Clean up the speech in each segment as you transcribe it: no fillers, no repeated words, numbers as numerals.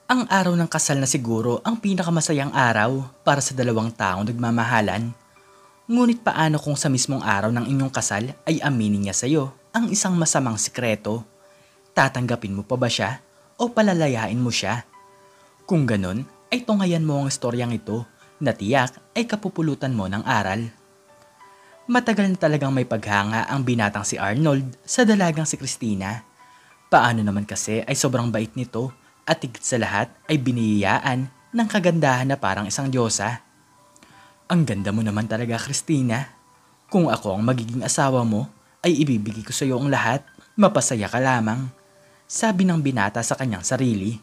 Ang araw ng kasal na siguro ang pinakamasayang araw para sa dalawang taong nagmamahalan. Ngunit paano kung sa mismong araw ng inyong kasal ay aminin niya sa iyo ang isang masamang sikreto? Tatanggapin mo pa ba siya o palalayain mo siya? Kung ganun, ay tunghayan mo ang istoryang ito na tiyak ay kapupulutan mo ng aral. Matagal na talagang may paghanga ang binatang si Arnold sa dalagang si Christina. Paano naman kasi ay sobrang bait nito at higit sa lahat ay biniyayaan ng kagandahan na parang isang diyosa. Ang ganda mo naman talaga, Christina. Kung ako ang magiging asawa mo, ay ibibigay ko sa iyo ang lahat. Mapasaya ka lamang. Sabi ng binata sa kanyang sarili.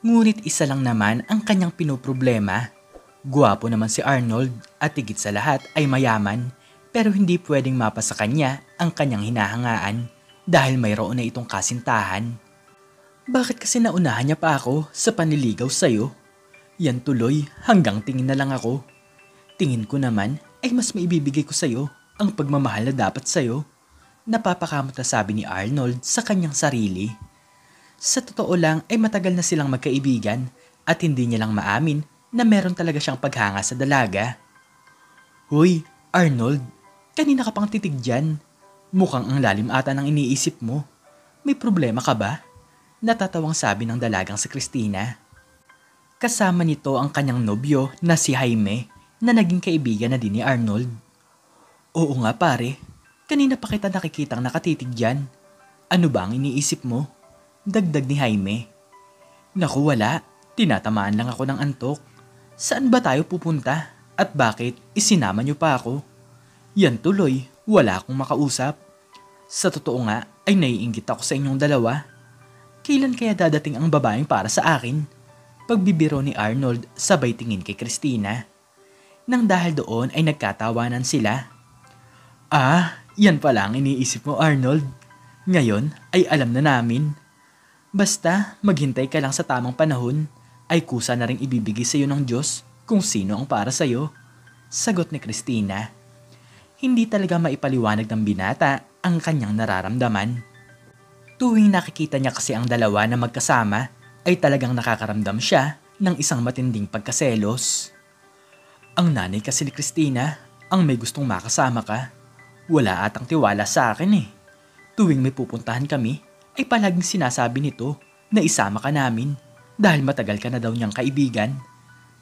Ngunit isa lang naman ang kanyang pinoproblema. Guwapo naman si Arnold at higit sa lahat ay mayaman, pero hindi pwedeng mapa sa kanya ang kanyang hinahangaan dahil mayroon na itong kasintahan. Bakit kasi naunahan niya pa ako sa panliligaw sa'yo? Yan tuloy hanggang tingin na lang ako. Tingin ko naman ay mas maibibigay ko sa'yo ang pagmamahal na dapat sa'yo. Napapakamot na sabi ni Arnold sa kanyang sarili. Sa totoo lang ay matagal na silang magkaibigan at hindi niya lang maamin na meron talaga siyang paghanga sa dalaga. Hoy, Arnold, kanina ka pang titig dyan. Mukhang ang lalim ata ng iniisip mo. May problema ka ba? Natatawang sabi ng dalagang si Christina. Kasama nito ang kanyang nobyo na si Jaime na naging kaibigan na din ni Arnold. Oo nga pare, kanina pa kita nakikitang nakatitig dyan. Ano ba ang iniisip mo? Dagdag ni Jaime. Naku wala, tinatamaan lang ako ng antok. Saan ba tayo pupunta? At bakit isinama niyo pa ako? Yan tuloy, wala akong makausap. Sa totoo nga ay naiinggit ako sa inyong dalawa. Kailan kaya dadating ang babaeng para sa akin? Pagbibiro ni Arnold sabay tingin kay Christina. Nang dahil doon ay nagkatawanan sila. Ah, yan pala ang iniisip mo Arnold. Ngayon ay alam na namin. Basta maghintay ka lang sa tamang panahon ay kusa na rin ibibigay sa iyo ng Diyos kung sino ang para sa iyo. Sagot ni Christina. Hindi talaga maipaliwanag ng binata ang kanyang nararamdaman. Tuwing nakikita niya kasi ang dalawa na magkasama ay talagang nakakaramdam siya ng isang matinding pagkaselos. Ang nanay kasi ni Christina ang may gustong makasama ka. Wala atang tiwala sa akin eh. Tuwing may pupuntahan kami ay palaging sinasabi nito na isama ka namin dahil matagal ka na daw niyang kaibigan.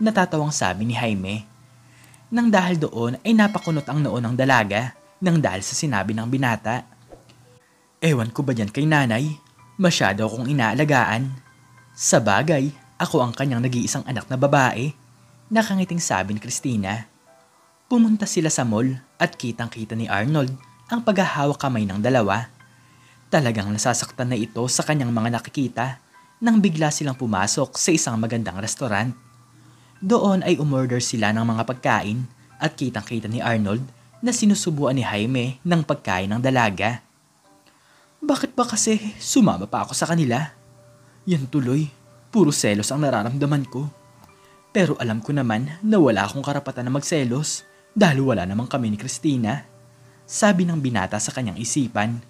Natatawang sabi ni Jaime. Nang dahil doon ay napakunot ang noo ng dalaga nang dahil sa sinabi ng binata. Ewan ko ba dyan kay nanay? Masyado akong inaalagaan. Sa bagay, ako ang kanyang nag-iisang anak na babae. Nakangiting sabi ni Christina. Pumunta sila sa mall at kitang-kita ni Arnold ang paghahawak kamay ng dalawa. Talagang nasasaktan na ito sa kanyang mga nakikita nang bigla silang pumasok sa isang magandang restaurant. Doon ay umorder sila ng mga pagkain at kitang-kita ni Arnold na sinusubuan ni Jaime ng pagkain ng dalaga. Bakit ba kasi sumama pa ako sa kanila? Yan tuloy, puro selos ang nararamdaman ko. Pero alam ko naman na wala akong karapatan na magselos dahil wala namang kami ni Christina. Sabi ng binata sa kanyang isipan.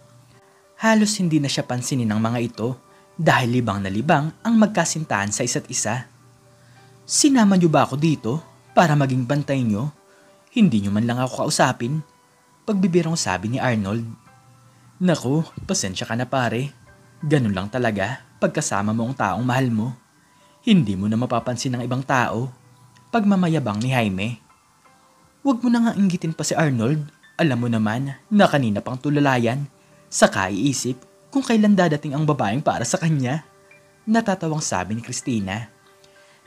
Halos hindi na siya pansinin ng mga ito dahil libang na libang ang magkasintahan sa isa't isa. Sinama niyo ba ako dito para maging bantay niyo? Hindi niyo man lang ako kausapin? Pagbibirong sabi ni Arnold. Naku, pasensya ka na pare. Ganun lang talaga pagkasama mo ang taong mahal mo. Hindi mo na mapapansin ng ibang tao. Pagmamayabang ni Jaime. Huwag mo na nga inggitin pa si Arnold. Alam mo naman na kanina pang tulalayan. Saka iisip kung kailan dadating ang babaeng para sa kanya. Natatawang sabi ni Christina.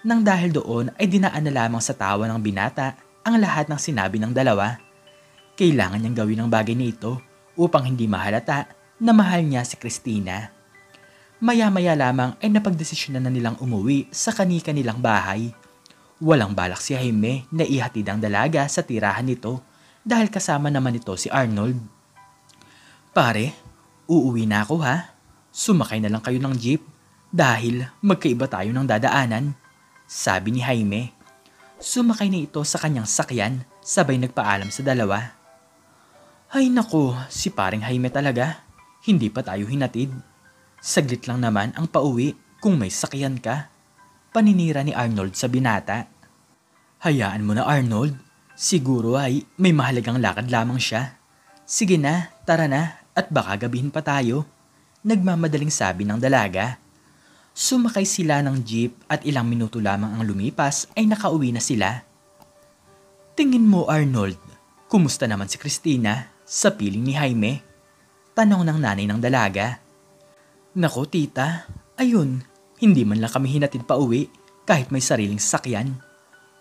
Nang dahil doon ay dinaan na lamang sa tawa ng binata ang lahat ng sinabi ng dalawa. Kailangan niyang gawin ang bagay na ito upang hindi mahalata na mahal niya si Christina. Maya-maya lamang ay napagdesisyonan na nilang umuwi sa kani-kanilang bahay. Walang balak si Jaime na ihatid ang dalaga sa tirahan nito dahil kasama naman ito si Arnold. Pare, uuwi na ako ha. Sumakay na lang kayo ng jeep dahil magkaiba tayo ng dadaanan. Sabi ni Jaime. Sumakay na ito sa kanyang sakyan sabay nagpaalam sa dalawa. Ay naku, si paring Jaime talaga. Hindi pa tayo hinatid. Saglit lang naman ang pauwi kung may sakyan ka. paninira ni Arnold sa binata. Hayaan mo na, Arnold. Siguro ay may mahalagang lakad lamang siya. Sige na, tara na at baka gabihin pa tayo. Nagmamadaling sabi ng dalaga. Sumakay sila ng jeep at ilang minuto lamang ang lumipas ay nakauwi na sila. Tingin mo, Arnold, kumusta naman si Christina sa piling ni Jaime? Tanong ng nanay ng dalaga. Nako tita, ayun, hindi man lang kami hinatid pa uwi kahit may sariling sasakyan.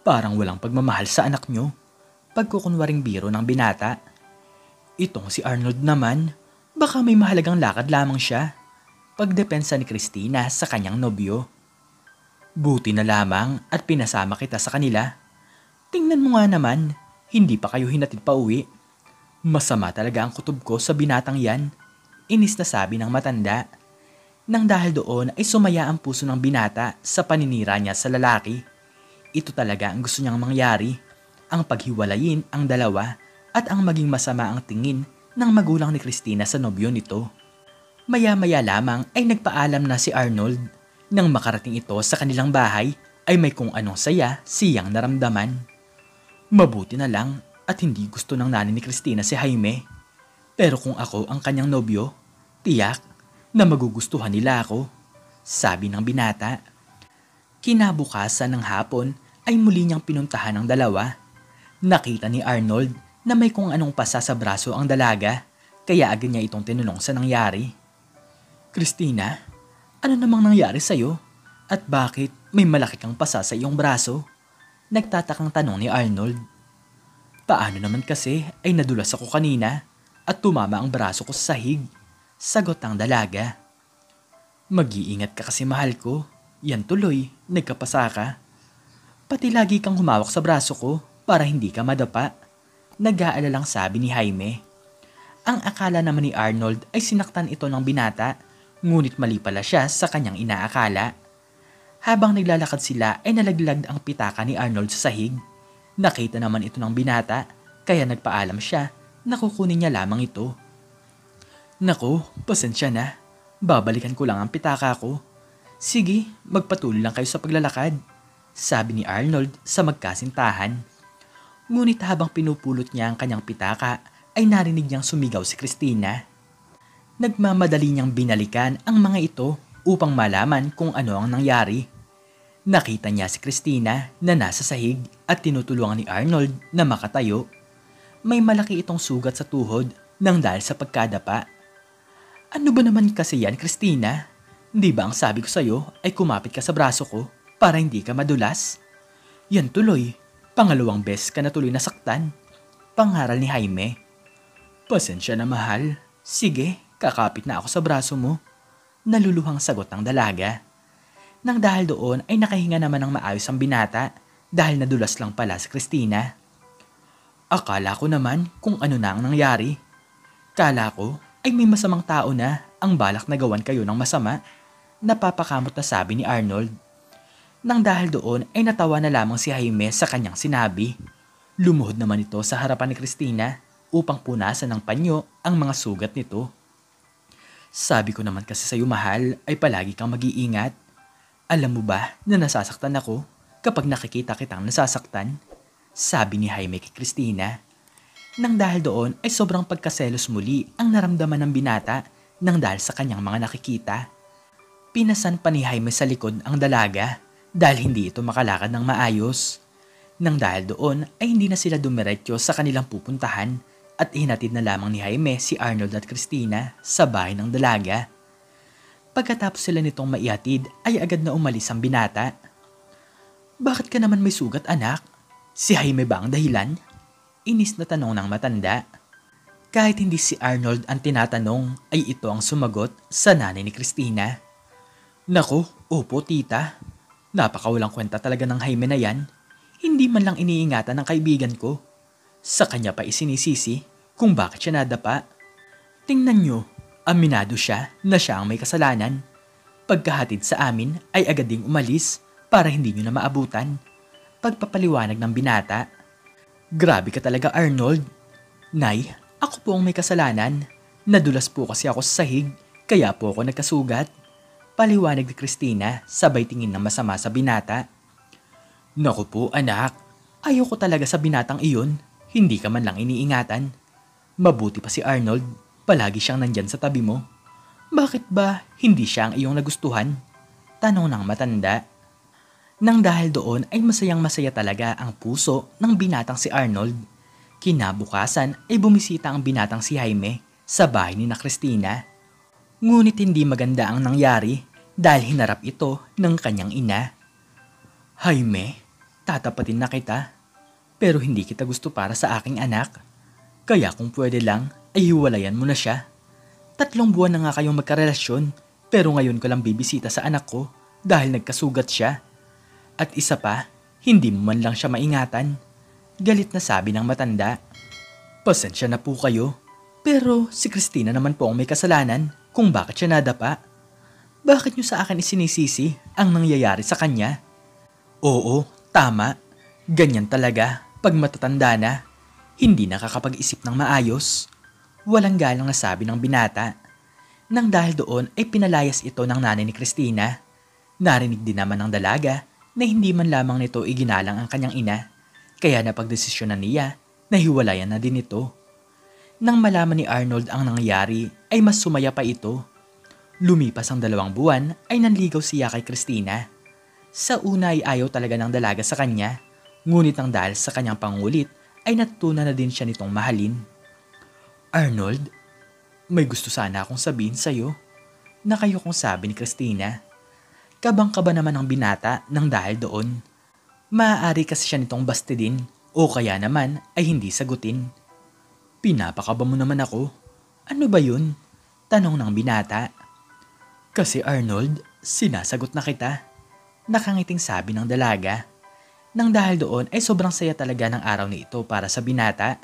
Parang walang pagmamahal sa anak nyo. Pagkukunwaring biro ng binata. Itong si Arnold naman, baka may mahalagang lakad lamang siya. Pagdepensa ni Christina sa kanyang nobyo. Buti na lamang at pinasama kita sa kanila. Tingnan mo nga naman, hindi pa kayo hinatid pa uwi. Masama talaga ang kutob ko sa binatang yan. Inis na sabi ng matanda. Nang dahil doon ay sumaya ang puso ng binata sa paninira niya sa lalaki. Ito talaga ang gusto niyang mangyari. Ang paghiwalayin ang dalawa at ang maging masama ang tingin ng magulang ni Christina sa nobyo nito. Maya-maya lamang ay nagpaalam na si Arnold. Nang makarating ito sa kanilang bahay ay may kung anong saya siyang naramdaman. Mabuti na lang at hindi gusto ng nanay ni Christina si Jaime. Pero kung ako ang kanyang nobyo, tiyak na magugustuhan nila ako, sabi ng binata. Kinabukasan ng hapon ay muli niyang pinuntahan ng dalawa. Nakita ni Arnold na may kung anong pasa sa braso ang dalaga, kaya agad niya itong tinanong sa nangyari. Christina, ano namang nangyari sa'yo? At bakit may malaki kang pasa sa iyong braso? Nagtatakang tanong ni Arnold. Paano naman kasi ay nadulas ako kanina at tumama ang braso ko sa sahig? Sagot ng dalaga. Mag-iingat ka kasi mahal ko. Yan tuloy, nagkapasa ka. Pati lagi kang humawak sa braso ko para hindi ka madapa. Nag-aalalang sabi ni Jaime. Ang akala naman ni Arnold ay sinaktan ito ng binata, ngunit mali pala siya sa kanyang inaakala. Habang naglalakad sila ay nalaglag ang pitaka ni Arnold sa sahig. Nakita naman ito ng binata, kaya nagpaalam siya na kukunin niya lamang ito. Naku, pasensya na. Babalikan ko lang ang pitaka ko. Sige, magpatuloy lang kayo sa paglalakad, sabi ni Arnold sa magkasintahan. Ngunit habang pinupulot niya ang kanyang pitaka, ay narinig niyang sumigaw si Christina. Nagmamadali niyang binalikan ang mga ito upang malaman kung ano ang nangyari. Nakita niya si Christina na nasa sahig at tinutulungan ni Arnold na makatayo. May malaki itong sugat sa tuhod nang dahil sa pagkadapa. Ano ba naman kasi yan, Christina? Di ba ang sabi ko sa'yo ay kumapit ka sa braso ko para hindi ka madulas? Yan tuloy, pangalawang beses ka na tuloy nasaktan. Pangaral ni Jaime. Pasensya na mahal. Sige, kakapit na ako sa braso mo. Naluluhang sagot ng dalaga. Nang dahil doon ay nakahinga naman ng maayos ang binata dahil nadulas lang pala si Christina. Akala ko naman kung ano na ang nangyari. Kala ko ay may masamang tao na ang balak na gawan kayo ng masama. Napapakamot na sabi ni Arnold. Nang dahil doon ay natawa na lamang si Jaime sa kanyang sinabi. Lumuhod naman ito sa harapan ni Christina upang punasan ng panyo ang mga sugat nito. Sabi ko naman kasi sa'yo mahal ay palagi kang mag-iingat. Alam mo ba na nasasaktan ako kapag nakikita kitang nasasaktan? Sabi ni Jaime kay Christina. Nang dahil doon ay sobrang pagkaselos muli ang naramdaman ng binata nang dahil sa kanyang mga nakikita. Pinasan pa ni Jaime sa likod ang dalaga dahil hindi ito makalakad ng maayos. Nang dahil doon ay hindi na sila dumiretso sa kanilang pupuntahan at hinatid na lamang ni Jaime si Arnold at Christina sa bahay ng dalaga. Pagkatapos sila nitong maihatid ay agad na umalis ang binata. Bakit ka naman may sugat anak? Si Jaime ba ang dahilan? Inis na tanong ng matanda. Kahit hindi si Arnold ang tinatanong ay ito ang sumagot sa nanay ni Christina. Naku, opo tita. Napakawalang kwenta talaga ng Jaime na yan. Hindi man lang iniingatan ng kaibigan ko. Sa kanya pa isinisisi kung bakit siya nadapa. Tingnan nyo, aminado siya na siya ang may kasalanan. Pagkahatid sa amin ay agad ding umalis para hindi nyo na maabutan. Pagpapaliwanag ng binata. Grabe ka talaga Arnold. Nay, ako po ang may kasalanan. Nadulas po kasi ako sa sahig, kaya po ako nagkasugat. Paliwanag ni Christina sabay tingin ng masama sa binata. Naku po anak, ayoko talaga sa binatang iyon. Hindi ka man lang iniingatan. Mabuti pa si Arnold, palagi siyang nandyan sa tabi mo. Bakit ba hindi siya ang iyong nagustuhan? Tanong ng matanda. Nang dahil doon ay masayang masaya talaga ang puso ng binatang si Arnold. Kinabukasan ay bumisita ang binatang si Jaime sa bahay ni na Christina. Ngunit hindi maganda ang nangyari dahil hinarap ito ng kanyang ina. Jaime, tatapatin na kita. Pero hindi kita gusto para sa aking anak. Kaya kung pwede lang ay hiwalayan mo na siya. 3 buwan na nga kayong magkarelasyon pero ngayon ko lang bibisita sa anak ko dahil nagkasugat siya. At isa pa, hindi mo man lang siya maingatan. Galit na sabi ng matanda. Pasensya na po kayo. Pero si Christina naman po ang may kasalanan kung bakit siya nadapa. Bakit niyo sa akin isinisisi ang nangyayari sa kanya? Oo, tama. Ganyan talaga pag matatanda na. Hindi nakakapag-isip ng maayos. Walang galang na sabi ng binata. Nang dahil doon ay pinalayas ito ng nanay ni Christina. Narinig din naman ng dalaga na hindi man lamang nito iginalang ang kanyang ina. Kaya napagdesisyonan niya na hiwalayan na din ito. Nang malaman ni Arnold ang nangyari ay mas sumaya pa ito. Lumipas ang 2 buwan ay nanligaw siya kay Christina. Sa una ay ayaw talaga ng dalaga sa kanya. Ngunit ang dahil sa kanyang pangulit ay natutunan na din siya nitong mahalin. Arnold, may gusto sana akong sabihin sa'yo. Nakayo kong sabi ni Christina. Kabang-kaba naman ang binata nang dahil doon. Maaari kasi siya nitong bastidin o kaya naman ay hindi sagutin. Pinapakaba mo naman ako. Ano ba yun? Tanong ng binata. Kasi Arnold, sinasagot na kita. Nakangiting sabi ng dalaga. Nang dahil doon ay sobrang saya talaga ng araw na ito para sa binata.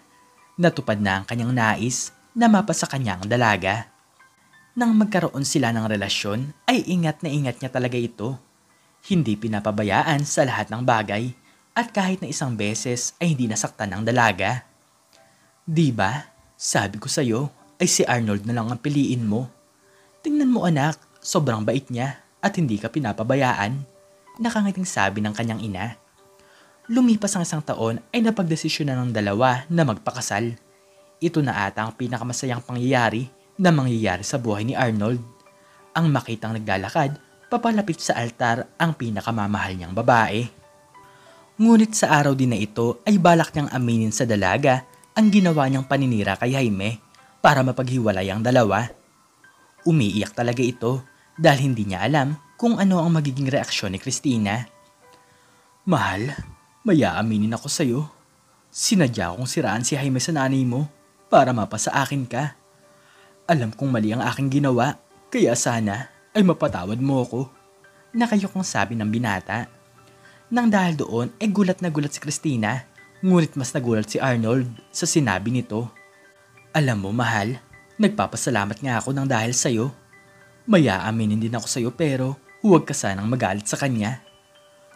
Natupad na ang kanyang nais na mapasa kanya ang dalaga. Nang magkaroon sila ng relasyon ay ingat na ingat niya talaga ito. Hindi pinapabayaan sa lahat ng bagay at kahit na isang beses ay hindi nasaktan ng dalaga. Diba, sabi ko sa'yo ay si Arnold na lang ang piliin mo. Tingnan mo anak, sobrang bait niya at hindi ka pinapabayaan. Nakangiting sabi ng kanyang ina. Lumipas ang 1 taon ay napagdesisyonan ng dalawa na magpakasal. Ito na ata ang pinakamasayang pangyayari na mangyayari sa buhay ni Arnold. Ang makitang naglalakad, papalapit sa altar ang pinakamamahal niyang babae. Ngunit sa araw din na ito ay balak niyang aminin sa dalaga ang ginawa niyang paninira kay Jaime para mapaghiwalay ang dalawa. Umiiyak talaga ito dahil hindi niya alam kung ano ang magiging reaksyon ni Christina. Mahal, may aaminin ako sa'yo. Sinadya kong siraan si Jaime sa nanay mo para mapasa akin ka. Alam kong mali ang aking ginawa, kaya sana ay mapatawad mo ako. Nakayokong sabi ng binata. Nang dahil doon ay gulat na gulat si Christina, ngunit mas nagulat si Arnold sa sinabi nito. Alam mo mahal, nagpapasalamat nga ako ng dahil sa'yo. May aaminin din ako sa'yo pero huwag ka sanang magalit sa kanya.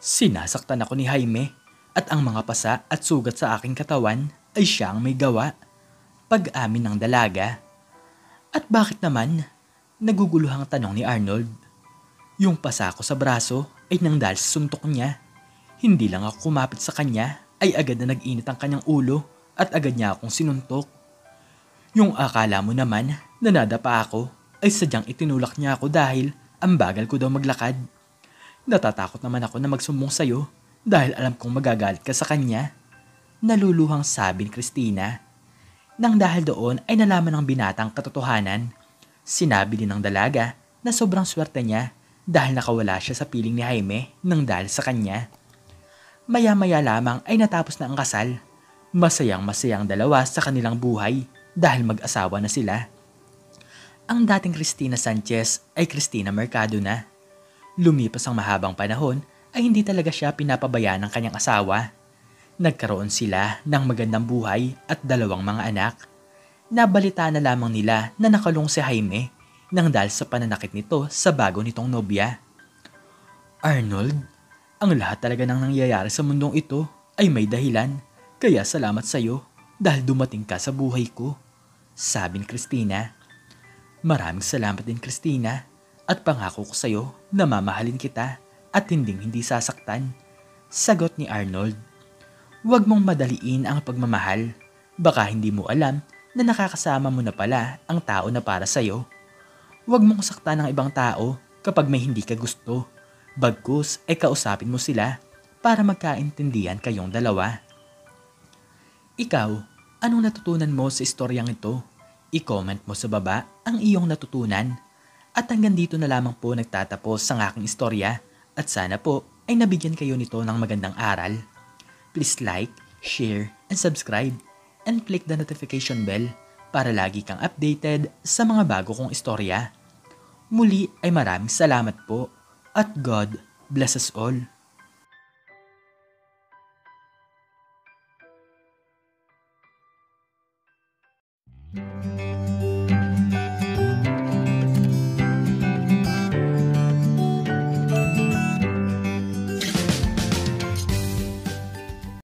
Sinasaktan ako ni Jaime. At ang mga pasa at sugat sa aking katawan ay siya ang may gawa. Pag-amin ng dalaga. At bakit naman? Naguguluhang tanong ni Arnold. Yung pasa ko sa braso ay nang dahil sa suntok niya. Hindi lang ako kumapit sa kanya ay agad na nag-init ang kanyang ulo at agad niya akong sinuntok. Yung akala mo naman na nadapa ako ay sadyang itinulak niya ako dahil ang bagal ko daw maglakad. Natatakot naman ako na magsumbong sa'yo. Dahil alam kong magagalit ka sa kanya. Naluluhang sabi ni Christina. Nang dahil doon ay nalaman ng binatang katotohanan. Sinabi din ng dalaga na sobrang swerte niya dahil nakawala siya sa piling ni Jaime nang dahil sa kanya. Maya-maya lamang ay natapos na ang kasal. Masayang-masayang dalawa sa kanilang buhay dahil mag-asawa na sila. Ang dating Christina Sanchez ay Christina Mercado na. Lumipas ang mahabang panahon ay hindi talaga siya pinapabayaan ng kanyang asawa. Nagkaroon sila ng magandang buhay at 2 mga anak. Nabalita na lamang nila na nakulong si Jaime nang dahil sa pananakit nito sa bago nitong nobya. Arnold, ang lahat talaga ng nangyayari sa mundong ito ay may dahilan, kaya salamat sa iyo dahil dumating ka sa buhay ko, sabi ni Christina. Maraming salamat din Christina At pangako ko sa'yo na mamahalin kita at hindi sasaktan. Sagot ni Arnold. Huwag mong madaliin ang pagmamahal. Baka hindi mo alam na nakakasama mo na pala ang tao na para sa'yo. Huwag mong saktan ng ibang tao kapag may hindi ka gusto. Bagkus ay kausapin mo sila para magkaintindihan kayong dalawa. Ikaw, anong natutunan mo sa istoryang ito? I-comment mo sa baba ang iyong natutunan. At hanggang dito na lamang po nagtatapos ang aking istorya at sana po ay nabigyan kayo nito ng magandang aral. Please like, share, and subscribe and click the notification bell para lagi kang updated sa mga bago kong istorya. Muli ay maraming salamat po at God bless us all.